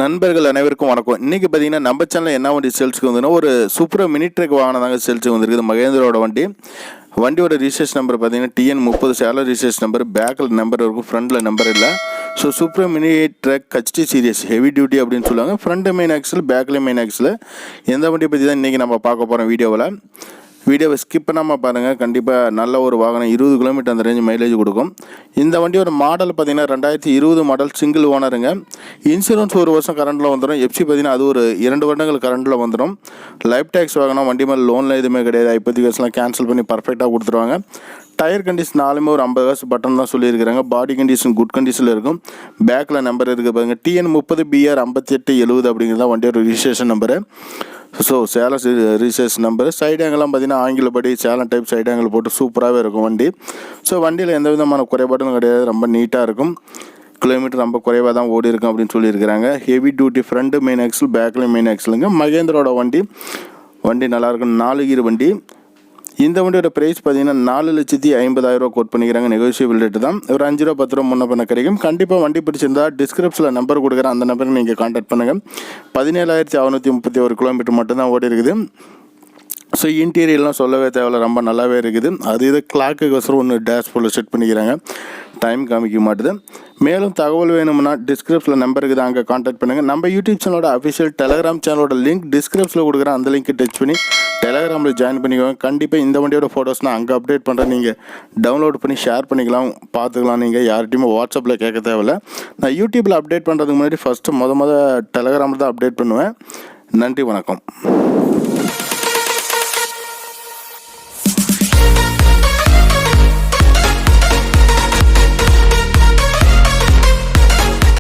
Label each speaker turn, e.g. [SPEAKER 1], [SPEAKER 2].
[SPEAKER 1] நண்பர்கள் அனைவருக்கும் வணக்கம். இன்றைக்கி பார்த்தீங்கன்னா நம்ம சேனலில் என்ன வண்டி சேல்ஸுக்கு வந்துன்னா ஒரு சூப்பரோ மினி ட்ரக் வாகனம் தாங்க சேல்ஸுக்கு வந்துருக்குது. மகேந்திரோட வண்டியோட ரிஜிஸ்ட்ரேஷன் நம்பர் பார்த்தீங்கன்னா TN30 சேலரி ரிஜிஸ்ட்ரேஷன் நம்பர். பேக்கில் நம்பர் இருக்கும், ஃப்ரண்ட்டில் நம்பர் இல்லை. ஸோ சூப்பரோ mini truck HD series heavy duty அப்படின்னு சொல்லுவாங்க. ஃப்ரண்ட் மெயின் ஆக்சில், பேக்கில் மெயின் ஆக்சில். எந்த வண்டியை பற்றி தான் இன்றைக்கி நம்ம பார்க்க போகிறோம் வீடியோவை ஸ்கிப் பண்ணாமல் பாருங்கள். கண்டிப்பாக நல்ல ஒரு வாகனம், 20 கிலோமீட்டர் அந்த ரேஞ்ச் மைலேஜ் கொடுக்கும். இந்த வண்டியோட மாடல் பார்த்தீங்கன்னா 2020 மாடல், சிங்கிள் ஓனருங்க. இன்சூரன்ஸ் 1 வருஷம் கரண்டில் வந்துடும். FC பார்த்தீங்கன்னா அது ஒரு 2 வருடங்கள் கரண்டில் வந்துடும். லைஃப் டேக்ஸ் வாகனம், வண்டி மேலே லோனில் எதுவுமே கிடையாது. இப்போதைக்கு வருஷம்லாம் கேன்சல் பண்ணி பர்ஃபெக்டாக கொடுத்துருவாங்க. டயர் கண்டிஷன் 4மே ஒரு 50 காசு பட்டன் தான் சொல்லியிருக்கிறாங்க. பாடி கண்டிஷன் குட் கண்டிஷனில் இருக்கும். பேக்கில் நம்பர் இருக்குது பாருங்கள், TN30 BR 5870 அப்படிங்கிறது தான் வண்டியோட registration number. So Salem registration number. Side ஆங்கிலாம் பார்த்தீங்கன்னா ஆங்கிலப்படி சேலம் டைப் சைடு ஆங்கிள் போட்டு சூப்பராகவே இருக்கும் வண்டி. ஸோ வண்டியில் எந்த விதமான குறைபாடும் கிடையாது, ரொம்ப நீட்டாக இருக்கும். கிலோமீட்டர் ரொம்ப குறைவாக தான் ஓடி இருக்கும் அப்படின்னு சொல்லியிருக்கிறாங்க. Heavy duty, front main axle, பேக்கில் மெயின் ஆக்சிலுங்க. மகேந்திரோட வண்டி நல்லாயிருக்கும். 4 கீர் வண்டி. இந்த வண்டியோட ப்ரைஸ் பார்த்தீங்கன்னா 4,50,000 கோட் பண்ணிக்கிறாங்க. நெகோசியபிள் ரேட்டு தான். ஒரு 5 ரூபா 10 ரூபா முன்ன பண்ண கிடைக்கும். கண்டிப்பாக வண்டி பிடிச்சிருந்தா டிஸ்கிரிப்ஷனில் நம்பர் கொடுக்குறேன், அந்த நம்பருக்கு நீங்கள் கான்டாக்ட் பண்ணுங்கள். 17,631 கிலோமீட்டர் மட்டும்தான் ஓடி இருக்குது. ஸோ இன்டீரியர்லாம் சொல்லவே தேவையில்ல, ரொம்ப நல்லாவே இருக்குது. இது கிளாக்குக்கோசரம் ஒன்று டேஷ்போர்டில் செட் பண்ணிக்கிறாங்க, டைம் காமிக்க மாட்டுது. மேலும் தகவல் வேணும்னா டிஸ்கிரிப்ஷனில் நம்பர் இருக்குது, அங்கே கான்டாக்ட் பண்ணுங்கள். நம்ம யூடியூப் சேனலோட அஃபிஷியல் டெலகிராம் சேனலோட லிங்க் டிஸ்கிரிப்ஷனில் கொடுக்குறேன், அந்த லிங்க்கு டச் பண்ணி டெலகிராமில் ஜாயின் பண்ணிக்கோங்க. கண்டிப்பாக இந்த வண்டியோட ஃபோட்டோஸ் நான் அங்கே அப்டேட் பண்ணுறேன், நீங்கள் டவுன்லோட் பண்ணி ஷேர் பண்ணிக்கலாம், பார்த்துக்கலாம். நீங்கள் யார்கிட்டையுமே வாட்ஸ்அப்பில் கேட்க தேவையில்ல. நான் யூடியூப்பில் அப்டேட் பண்ணுறதுக்கு முன்னாடி ஃபஸ்ட்டு டெலகிராமில் தான் அப்டேட் பண்ணுவேன். நன்றி, வணக்கம்.